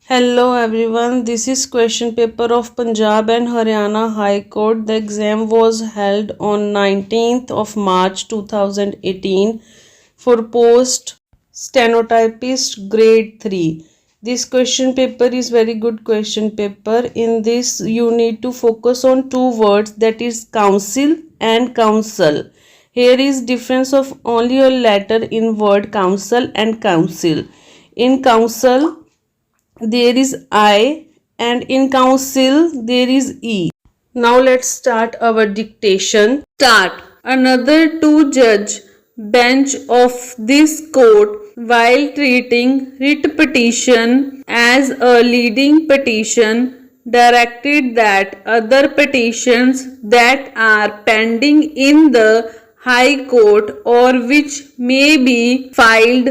Hello everyone, this is question paper of Punjab and Haryana High Court. The exam was held on 19th of March 2018 for post stenotypist grade 3. This question paper is very good question paper. In this you need to focus on two words, that is council and council. Here is difference of only a letter in word council and council. In council there is I and in council there is E. Now let's start our dictation. Start. Another two judge bench of this court while treating writ petition as a leading petition directed that other petitions that are pending in the High Court or which may be filed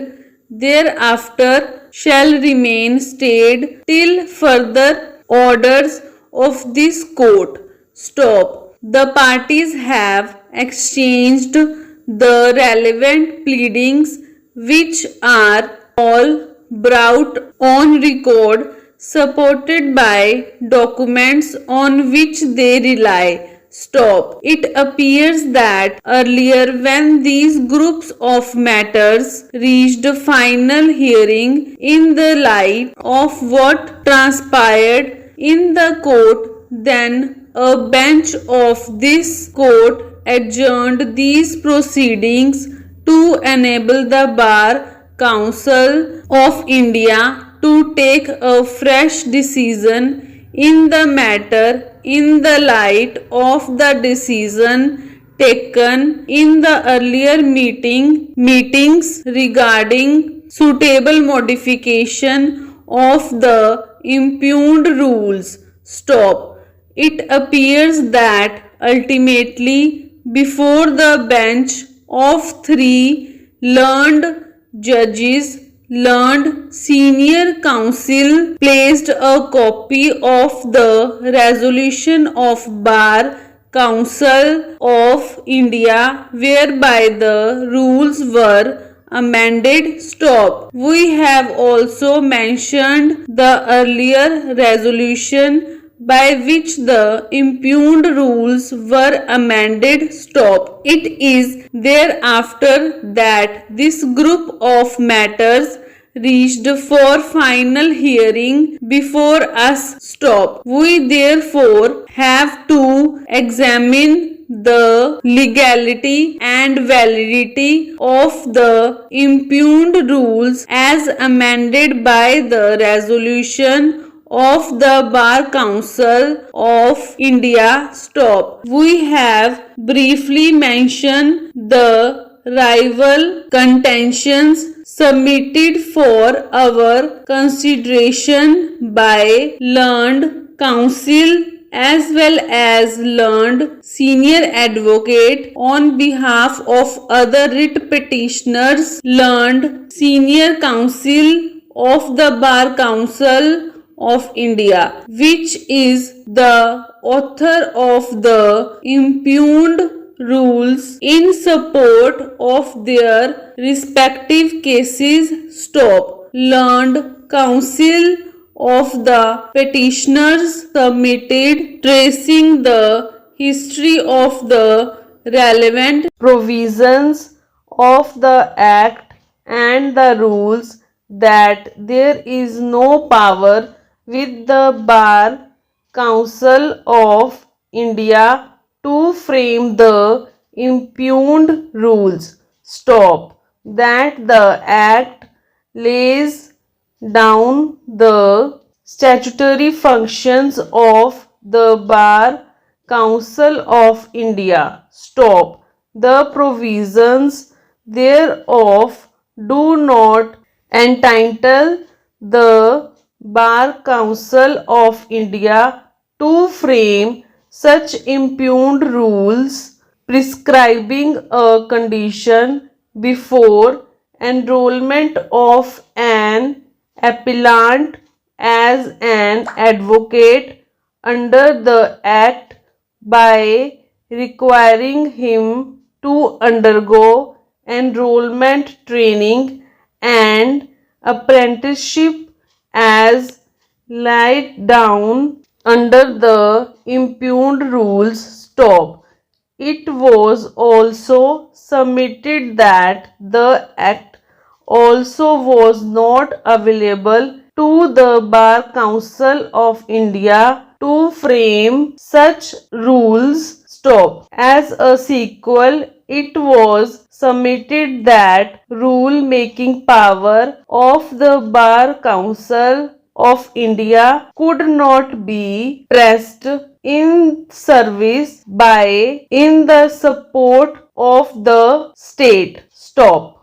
thereafter shall remain stayed till further orders of this court. Stop. The parties have exchanged the relevant pleadings which are all brought on record, supported by documents on which they rely. Stop. It appears that earlier, when these groups of matters reached final hearing, in the light of what transpired in the court, then a bench of this court adjourned these proceedings to enable the Bar Council of India to take a fresh decision in the matter in the light of the decision taken in the earlier meetings regarding suitable modification of the impugned rules. Stop. It appears that ultimately, before the bench of three learned judges, learned senior counsel placed a copy of the resolution of Bar Council of India whereby the rules were amended. Stop. We have also mentioned the earlier resolution by which the impugned rules were amended. Stop. It is thereafter that this group of matters reached for final hearing before us. Stop. We therefore have to examine the legality and validity of the impugned rules as amended by the resolution of the Bar Council of India. Stop. We have briefly mentioned the rival contentions submitted for our consideration by learned counsel as well as learned senior advocate on behalf of other writ petitioners, learned senior counsel of the Bar Council of India, which is the author of the impugned rules in support of their respective cases. Stop. Learned counsel of the petitioners submitted tracing the history of the relevant provisions of the Act and the rules, that there is no power with the Bar Council of India to frame the impugned rules. Stop. That the Act lays down the statutory functions of the Bar Council of India. Stop. The provisions thereof do not entitle the Bar Council of India to frame such impugned rules prescribing a condition before enrollment of an appellant as an advocate under the Act by requiring him to undergo enrollment training and apprenticeship as laid down under the impugned rules. Stop. It was also submitted that the Act also was not available to the Bar Council of India to frame such rules. Stop. As a sequel, it was submitted that rule making power of the Bar Council of India could not be pressed in service by in the support of the state. Stop.